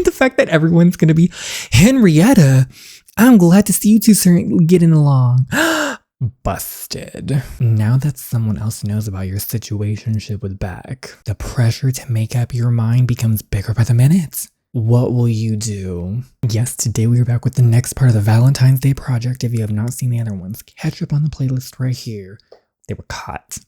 And the fact that everyone's gonna be, Henrietta, I'm glad to see you two getting along. Busted. Now that someone else knows about your situationship with Beck, the pressure to make up your mind becomes bigger by the minute. What will you do? Yes, today we are back with the next part of the Valentine's Day project. If you have not seen the other ones, catch up on the playlist right here. They were caught.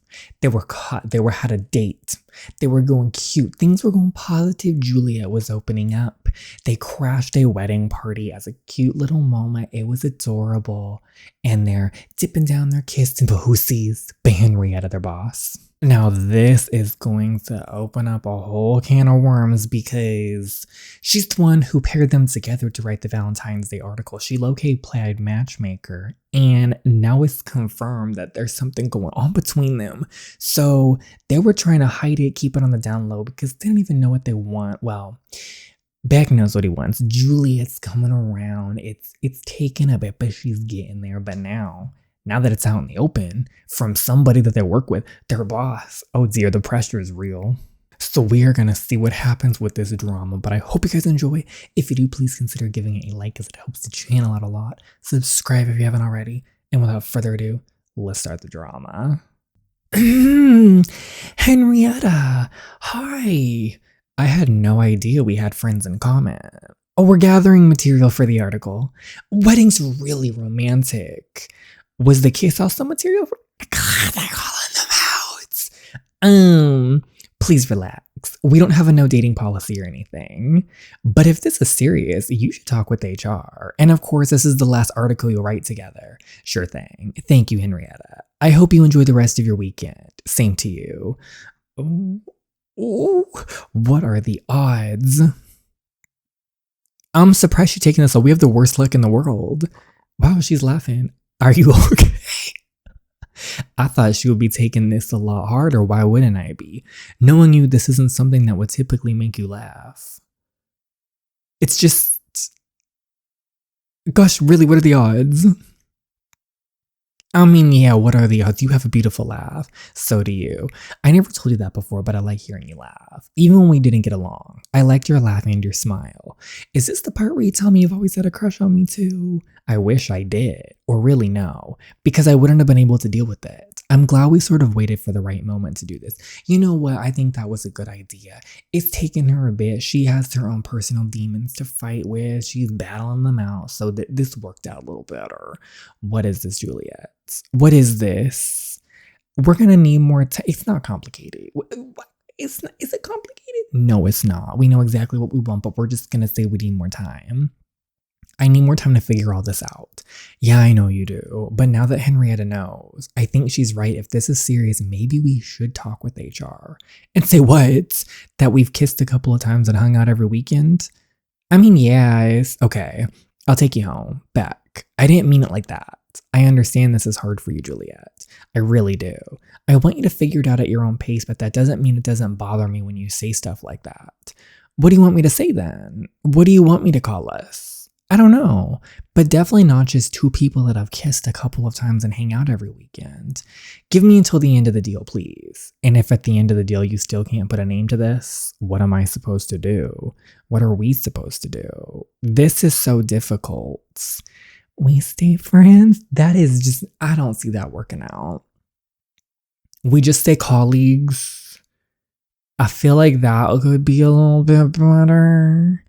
They had a date. They were going cute. Things were going positive. Juliet was opening up. They crashed a wedding party as a cute little moment. It was adorable. And they're dipping down their kiss into who sees but Henrietta, their boss. Now this is going to open up a whole can of worms because she's the one who paired them together to write the Valentine's Day article. She low-key played matchmaker, and now it's confirmed that there's something going on between them. So they were trying to hide it, keep it on the down low because they don't even know what they want. Well, Beck knows what he wants. Juliet's coming around. It's taken a bit, but she's getting there. But now that it's out in the open from somebody that they work with, their boss, oh dear, the pressure is real. So we are going to see what happens with this drama, but I hope you guys enjoy. If you do, please consider giving it a like as it helps the channel out a lot. Subscribe if you haven't already. And without further ado, let's start the drama. Henrietta, hi. I had no idea we had friends in common. Oh, we're gathering material for the article. Wedding's really romantic. Was the kiss also material for— God, they're calling them out. Please relax. We don't have a no dating policy or anything. But if this is serious, you should talk with HR. And of course, this is the last article you'll write together. Sure thing. Thank you, Henrietta. I hope you enjoy the rest of your weekend. Same to you. Oh, what are the odds? I'm surprised she's taking this. So we have the worst luck in the world. Wow, she's laughing. Are you okay? I thought she would be taking this a lot harder. Why wouldn't I be? Knowing you, this isn't something that would typically make you laugh. It's just... Gosh, really, what are the odds? I mean, yeah, what are the odds? You have a beautiful laugh. So do you. I never told you that before, but I like hearing you laugh. Even when we didn't get along. I liked your laugh and your smile. Is this the part where you tell me you've always had a crush on me too? I wish I did. Or really no. Because I wouldn't have been able to deal with it. I'm glad we sort of waited for the right moment to do this. You know what? I think that was a good idea. It's taken her a bit. She has her own personal demons to fight with. She's battling them out. So this worked out a little better. What is this, Juliet? What is this? We're gonna need more time. It's not complicated. Is it complicated? No, it's not. We know exactly what we want, but we're just gonna say we need more time. I need more time to figure all this out. Yeah, I know you do. But now that Henrietta knows, I think she's right. If this is serious, maybe we should talk with HR. And say what? That we've kissed a couple of times and hung out every weekend? I mean, yes. Okay, I'll take you home. Back. I didn't mean it like that. I understand this is hard for you, Juliet. I really do. I want you to figure it out at your own pace, but that doesn't mean it doesn't bother me when you say stuff like that. What do you want me to say then? What do you want me to call us? I don't know, but definitely not just two people that I've kissed a couple of times and hang out every weekend. Give me until the end of the deal, please. And if at the end of the deal you still can't put a name to this, what am I supposed to do? What are we supposed to do? This is so difficult. We stay friends? That is just, I don't see that working out. We just stay colleagues. I feel like that could be a little bit better.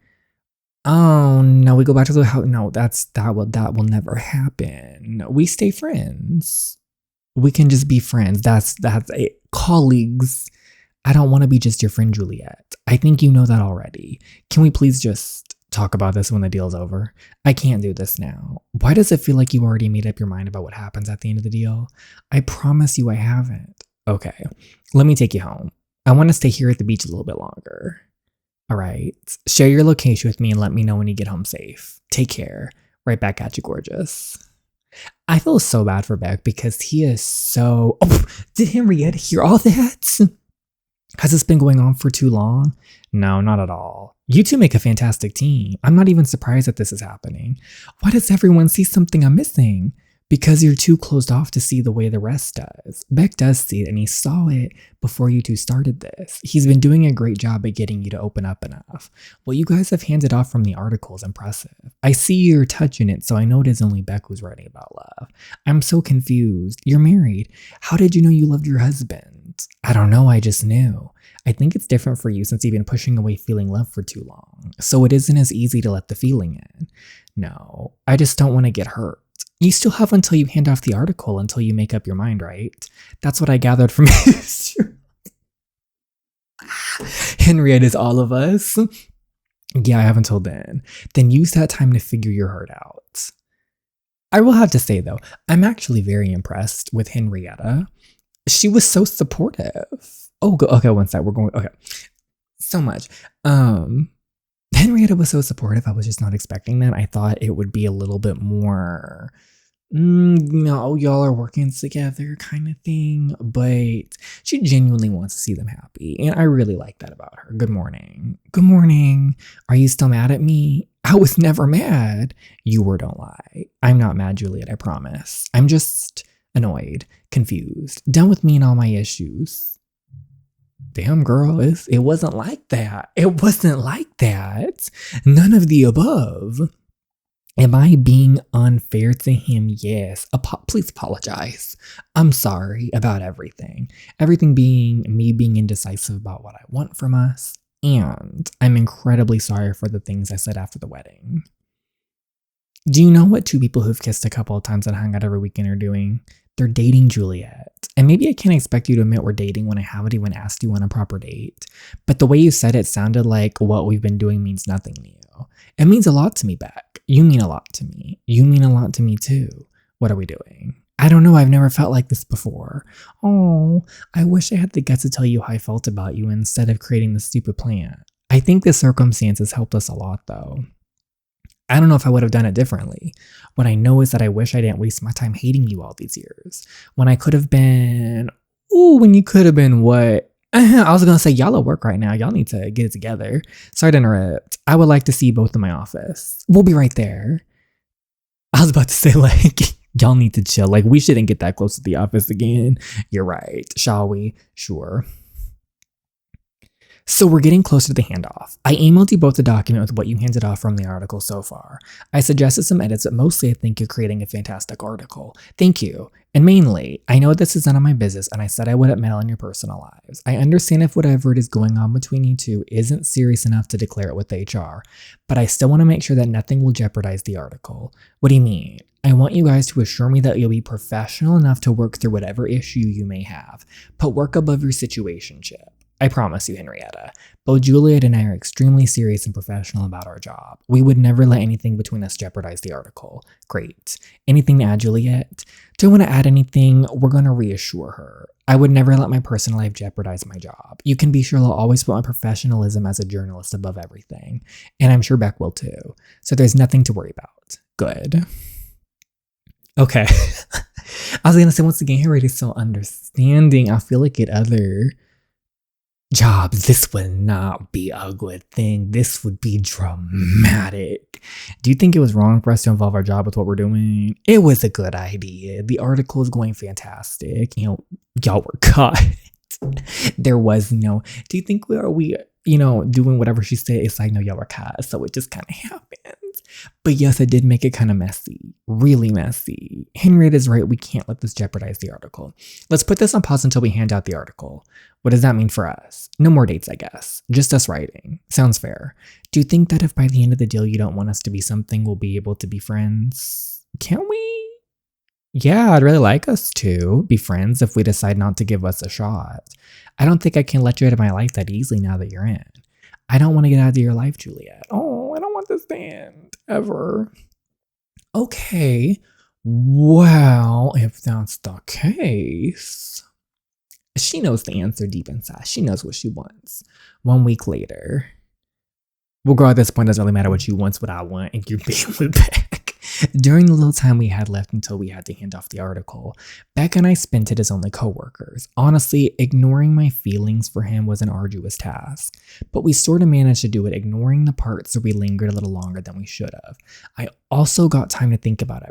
Oh no, we go back to the house. No, that will never happen. We stay friends. We can just be friends. That's it. Colleagues. I don't want to be just your friend, Juliet. I think you know that already. Can we please just talk about this when the deal's over? I can't do this now. Why does it feel like you already made up your mind about what happens at the end of the deal? I promise you I haven't. Okay, let me take you home. I want to stay here at the beach a little bit longer. All right, share your location with me and let me know when you get home safe. Take care. Right back at you, gorgeous. I feel so bad for Beck because he is so... Oh, did Henrietta hear all that? Has this been going on for too long? No, not at all. You two make a fantastic team. I'm not even surprised that this is happening. Why does everyone see something I'm missing? Because you're too closed off to see the way the rest does. Beck does see it, and he saw it before you two started this. He's been doing a great job at getting you to open up enough. What you guys have handed off from the article is impressive. I see you're touching it, so I know it is only Beck who's writing about love. I'm so confused. You're married. How did you know you loved your husband? I don't know, I just knew. I think it's different for you since you've been pushing away feeling love for too long, so it isn't as easy to let the feeling in. No, I just don't want to get hurt. You still have until you hand off the article until you make up your mind, right? That's what I gathered from his. Henrietta's all of us. Yeah, I have until then. Then use that time to figure your hurt out. I will have to say, though, I'm actually very impressed with Henrietta. She was so supportive. Oh, okay, one sec. We're going, okay. So much. Henrietta was so supportive. I was just not expecting that. I thought it would be a little bit more, no, y'all are working together kind of thing. But she genuinely wants to see them happy. And I really like that about her. Good morning. Good morning. Are you still mad at me? I was never mad. You were, don't lie. I'm not mad, Juliet, I promise. I'm just annoyed, confused, done with me and all my issues. Damn, girl, it wasn't like that. It wasn't like that. None of the above. Am I being unfair to him? Yes. Please apologize. I'm sorry about everything. Everything being me being indecisive about what I want from us. And I'm incredibly sorry for the things I said after the wedding. Do you know what two people who've kissed a couple of times and hung out every weekend are doing? They're dating Juliet. And maybe I can't expect you to admit we're dating when I haven't even asked you on a proper date. But the way you said it sounded like what we've been doing means nothing to you. It means a lot to me, Beck. You mean a lot to me. You mean a lot to me too. What are we doing? I don't know. I've never felt like this before. Oh, I wish I had the guts to tell you how I felt about you instead of creating this stupid plan. I think the circumstances helped us a lot, though. I don't know if I would have done it differently. What I know is that I wish I didn't waste my time hating you all these years. When I could have been... Ooh, when you could have been what? I was going to say, y'all at work right now. Y'all need to get it together. Sorry to interrupt. I would like to see you both in my office. We'll be right there. I was about to say, like, y'all need to chill. Like, we shouldn't get that close to the office again. You're right. Shall we? Sure. So we're getting closer to the handoff. I emailed you both the document with what you handed off from the article so far. I suggested some edits, but mostly I think you're creating a fantastic article. Thank you. And mainly, I know this is none of my business and I said I wouldn't meddle in your personal lives. I understand if whatever it is going on between you two isn't serious enough to declare it with HR, but I still want to make sure that nothing will jeopardize the article. What do you mean? I want you guys to assure me that you'll be professional enough to work through whatever issue you may have. Put work above your situationship. I promise you, Henrietta. Both Juliet and I are extremely serious and professional about our job. We would never let anything between us jeopardize the article. Great. Anything to add, Juliet? Don't want to add anything. We're going to reassure her. I would never let my personal life jeopardize my job. You can be sure I'll always put my professionalism as a journalist above everything. And I'm sure Beck will too. So there's nothing to worry about. Good. Okay. I was going to say, once again, Henrietta's so understanding. I feel like at other jobs, this would not be a good thing. This would be dramatic. Do you think it was wrong for us to involve our job with what we're doing? It was a good idea. The article is going fantastic. You know, y'all were caught. There was no, do you think we doing whatever she said? It's like, no, y'all were caught. So it just kind of happened. But yes, it did make it kind of messy. Really messy. Henrietta's right. We can't let this jeopardize the article. Let's put this on pause until we hand out the article. What does that mean for us? No more dates, I guess. Just us writing. Sounds fair. Do you think that if by the end of the deal you don't want us to be something, we'll be able to be friends? Can we? Yeah, I'd really like us to be friends if we decide not to give us a shot. I don't think I can let you out of my life that easily now that you're in. I don't want to get out of your life, Juliet. Oh, I don't want this to end ever. Okay. Well, if that's the case, she knows the answer deep inside. She knows what she wants. 1 week later. Well, girl, at this point, it doesn't really matter what you want, what I want, and you're being with Beck. During the little time we had left until we had to hand off the article, Beck and I spent it as only coworkers. Honestly, ignoring my feelings for him was an arduous task, but we sort of managed to do it, ignoring the parts where we lingered a little longer than we should have. I also got time to think about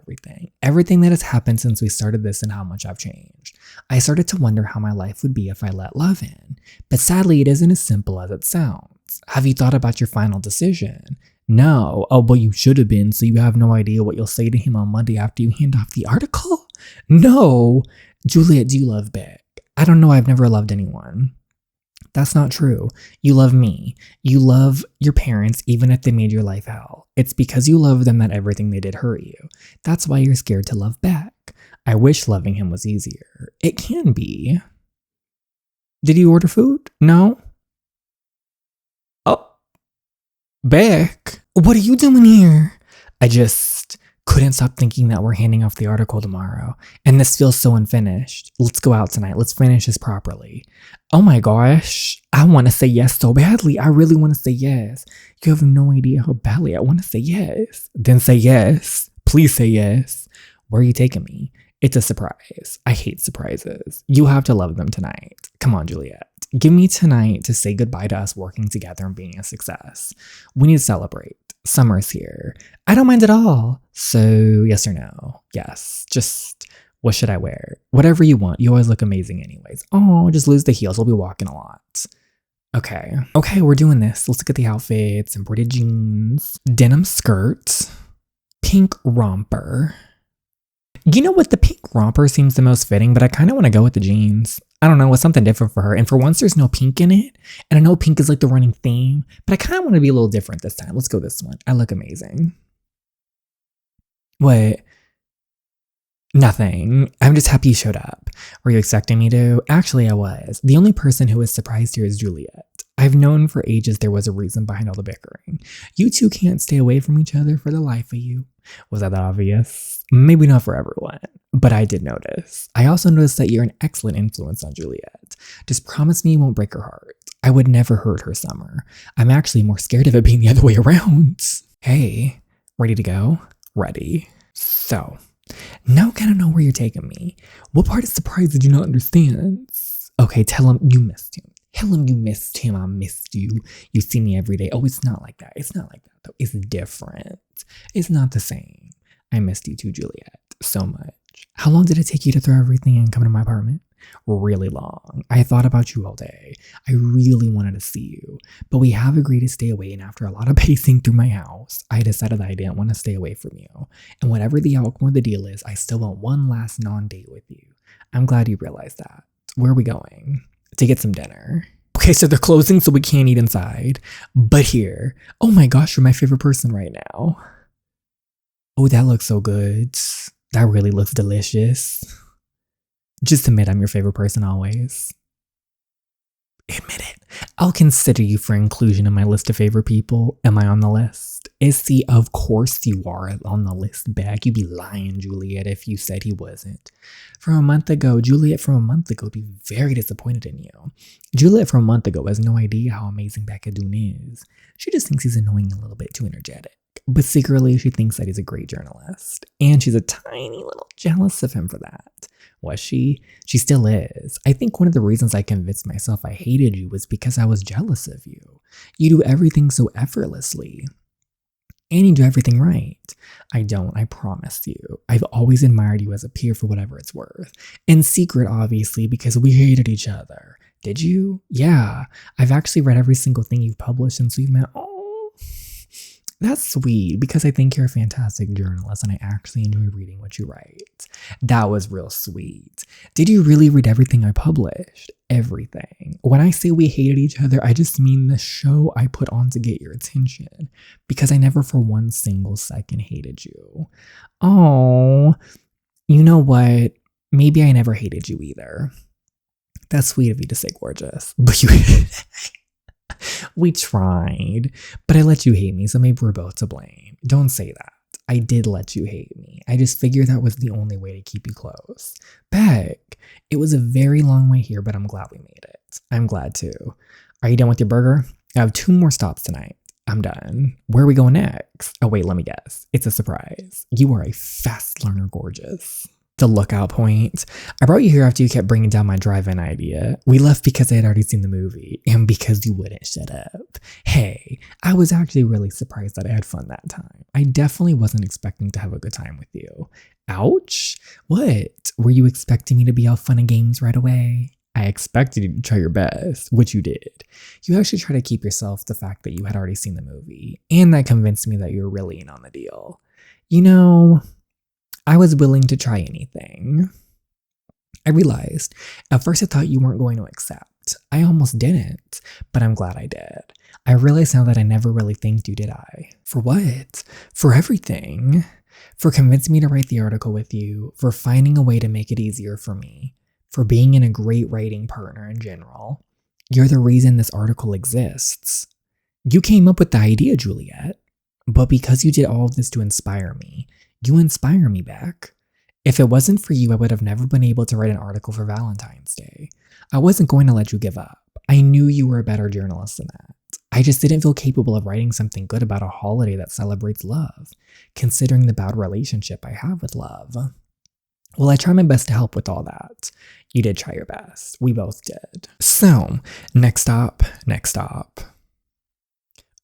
everything that has happened since we started this and how much I've changed. I started to wonder how my life would be if I let love in, but sadly it isn't as simple as it sounds. Have you thought about your final decision? No. Oh, well, you should have been, so you have no idea what you'll say to him on Monday after you hand off the article? No. Juliet, do you love Beck? I don't know. I've never loved anyone. That's not true. You love me. You love your parents, even if they made your life hell. It's because you love them that everything they did hurt you. That's why you're scared to love Beck. I wish loving him was easier. It can be. Did you order food? No? Oh. Beck, what are you doing here? I just couldn't stop thinking that we're handing off the article tomorrow, and this feels so unfinished. Let's go out tonight. Let's finish this properly. Oh my gosh, I want to say yes so badly. I really want to say yes. You have no idea how badly I want to say yes. Then say yes. Please say yes. Where are you taking me? It's a surprise. I hate surprises. You have to love them tonight. Come on, Juliet. Give me tonight to say goodbye to us working together and being a success. We need to celebrate. Summer's here. I don't mind at all. So, yes or no? Yes. Just, what should I wear? Whatever you want. You always look amazing anyways. Oh, just lose the heels. We'll be walking a lot. Okay, we're doing this. Let's look at the outfits. Embroidered jeans. Denim skirt. Pink romper. You know what? The pink romper seems the most fitting, but I kind of want to go with the jeans. I don't know, it's something different for her. And for once, there's no pink in it. And I know pink is like the running theme, but I kind of want to be a little different this time. Let's go this one. I look amazing. What? Nothing. I'm just happy you showed up. Were you expecting me to? Actually, I was. The only person who was surprised here is Juliet. I've known for ages there was a reason behind all the bickering. You two can't stay away from each other for the life of you. Was that obvious? Maybe not for everyone, but I did notice. I also noticed that you're an excellent influence on Juliet. Just promise me you won't break her heart. I would never hurt her summer. I'm actually more scared of it being the other way around. Hey, ready to go? Ready. So, now I kind of know where you're taking me. What part of surprise did you not understand? Okay, tell him you missed him. Tell him you missed him. I missed you. You see me every day. Oh, it's not like that. It's not like that, though. It's different. It's not the same. I missed you too, Juliet. So much. How long did it take you to throw everything and come to my apartment? Really long. I thought about you all day. I really wanted to see you. But we have agreed to stay away, and after a lot of pacing through my house, I decided that I didn't want to stay away from you. And whatever the outcome of the deal is, I still want one last non-date with you. I'm glad you realized that. Where are we going? To get some dinner. Okay, so they're closing so we can't eat inside. But here. Oh my gosh, you're my favorite person right now. Oh, that looks so good. That really looks delicious. Just admit I'm your favorite person always. Admit it. I'll consider you for inclusion in my list of favorite people. Am I on the list? Issy, of course you are on the list, Beck. You'd be lying, Juliet, if you said he wasn't. Juliet from a month ago would be very disappointed in you. Juliet from a month ago has no idea how amazing Beckadune is. She just thinks he's annoying and a little bit too energetic. But secretly, she thinks that he's a great journalist. And she's a tiny little jealous of him for that. Was she? She still is. I think one of the reasons I convinced myself I hated you was because I was jealous of you. You do everything so effortlessly. And you do everything right. I don't, I promise you. I've always admired you as a peer for whatever it's worth. In secret, obviously, because we hated each other. Did you? Yeah. I've actually read every single thing you've published since we've met. Oh, that's sweet, because I think you're a fantastic journalist and I actually enjoy reading what you write. That was real sweet. Did you really read everything I published? Everything. When I say we hated each other, I just mean the show I put on to get your attention, because I never for one single second hated you. Oh, you know what? Maybe I never hated you either. That's sweet of you to say, gorgeous. But you we tried, but I let you hate me, so maybe we're both to blame. Don't say that. I did let you hate me. I just figured that was the only way to keep you close. Beck, it was a very long way here, but I'm glad we made it. I'm glad too. Are you done with your burger? I have 2 more stops tonight. I'm done. Where are we going next? Oh, wait, let me guess. It's a surprise. You are a fast learner, gorgeous. The lookout point. I brought you here after you kept bringing down my drive-in idea. We left because I had already seen the movie and because you wouldn't shut up. Hey, I was actually really surprised that I had fun that time. I definitely wasn't expecting to have a good time with you. Ouch. What? Were you expecting me to be all fun and games right away? I expected you to try your best, which you did. You actually tried to keep yourself the fact that you had already seen the movie, and that convinced me that you were really in on the deal. You know, I was willing to try anything. I realized, at first I thought you weren't going to accept. I almost didn't, but I'm glad I did. I realize now that I never really thanked you, did I? For what? For everything. For convincing me to write the article with you, for finding a way to make it easier for me, for being in a great writing partner in general. You're the reason this article exists. You came up with the idea, Juliet, but because you did all of this to inspire me, you inspire me back. If it wasn't for you, I would have never been able to write an article for Valentine's Day. I wasn't going to let you give up. I knew you were a better journalist than that. I just didn't feel capable of writing something good about a holiday that celebrates love, considering the bad relationship I have with love. Well, I tried my best to help with all that. You did try your best. We both did. So, next stop.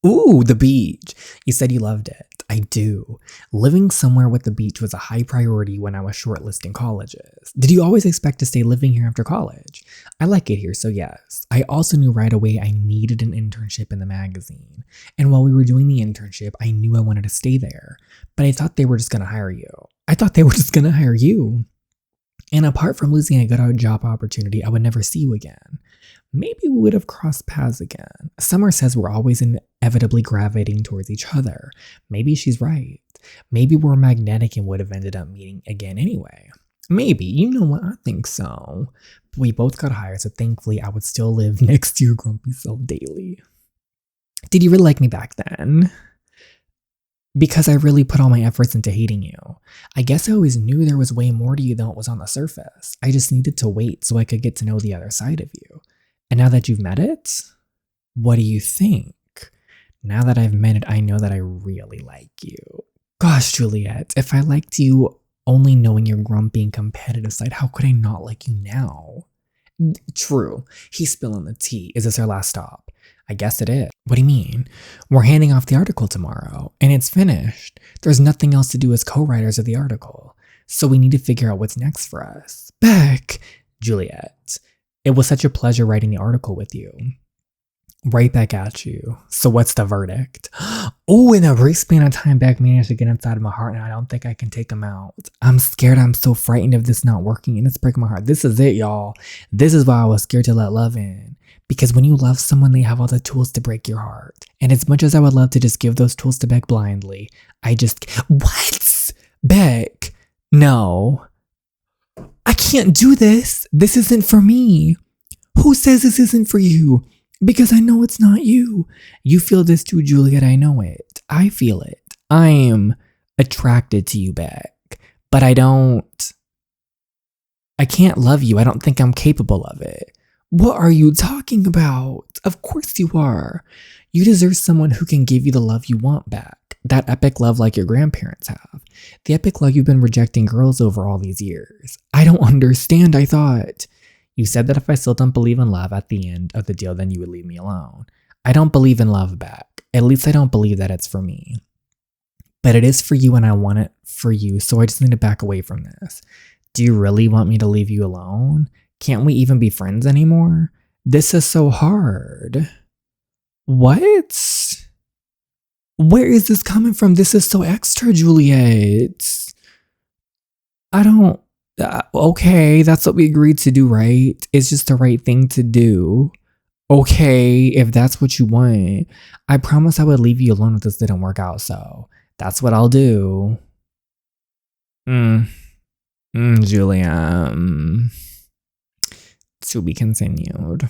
Ooh, the beach. You said you loved it. I do. Living somewhere with the beach was a high priority when I was shortlisting colleges. Did you always expect to stay living here after college? I like it here, so yes. I also knew right away I needed an internship in the magazine. And while we were doing the internship, I knew I wanted to stay there. But I thought they were just going to hire you. And apart from losing a good job opportunity, I would never see you again. Maybe we would have crossed paths again. Summer says we're always inevitably gravitating towards each other. Maybe she's right. Maybe we're magnetic and would have ended up meeting again anyway. Maybe. You know what? I think so. But we both got hired, so thankfully I would still live next to your grumpy self daily. Did you really like me back then? Because I really put all my efforts into hating you. I guess I always knew there was way more to you than what was on the surface. I just needed to wait so I could get to know the other side of you. And now that you've met it, what do you think? Now that I've met it, I know that I really like you. Gosh, Juliet, if I liked you only knowing your grumpy and competitive side, how could I not like you now? True. He's spilling the tea. Is this our last stop? I guess it is. What do you mean? We're handing off the article tomorrow, and it's finished. There's nothing else to do as co-writers of the article, so we need to figure out what's next for us. Beck! Juliet, it was such a pleasure writing the article with you. Right back at you. So what's the verdict? Oh, in a brief span of time, Beck managed to get inside of my heart, and I don't think I can take him out. I'm scared. I'm so frightened of this not working, and it's breaking my heart. This is it, y'all. This is why I was scared to let love in. Because when you love someone, they have all the tools to break your heart. And as much as I would love to just give those tools to Beck blindly, What? Beck? No. I can't do this. This isn't for me. Who says this isn't for you? Because I know it's not you. You feel this too, Juliet. I know it. I feel it. I am attracted to you, Beck. But I can't love you. I don't think I'm capable of it. What are you talking about? Of course you are. You deserve someone who can give you the love you want back. That epic love like your grandparents have. The epic love you've been rejecting girls over all these years. I don't understand, I thought. You said that if I still don't believe in love at the end of the deal, then you would leave me alone. I don't believe in love back. At least I don't believe that it's for me. But it is for you and I want it for you, so I just need to back away from this. Do you really want me to leave you alone? Can't we even be friends anymore? This is so hard. What? Where is this coming from? This is so extra, Juliet. I don't... okay, that's what we agreed to do, right? It's just the right thing to do. Okay, if that's what you want. I promise I would leave you alone if this didn't work out, so that's what I'll do. Julia. To be continued.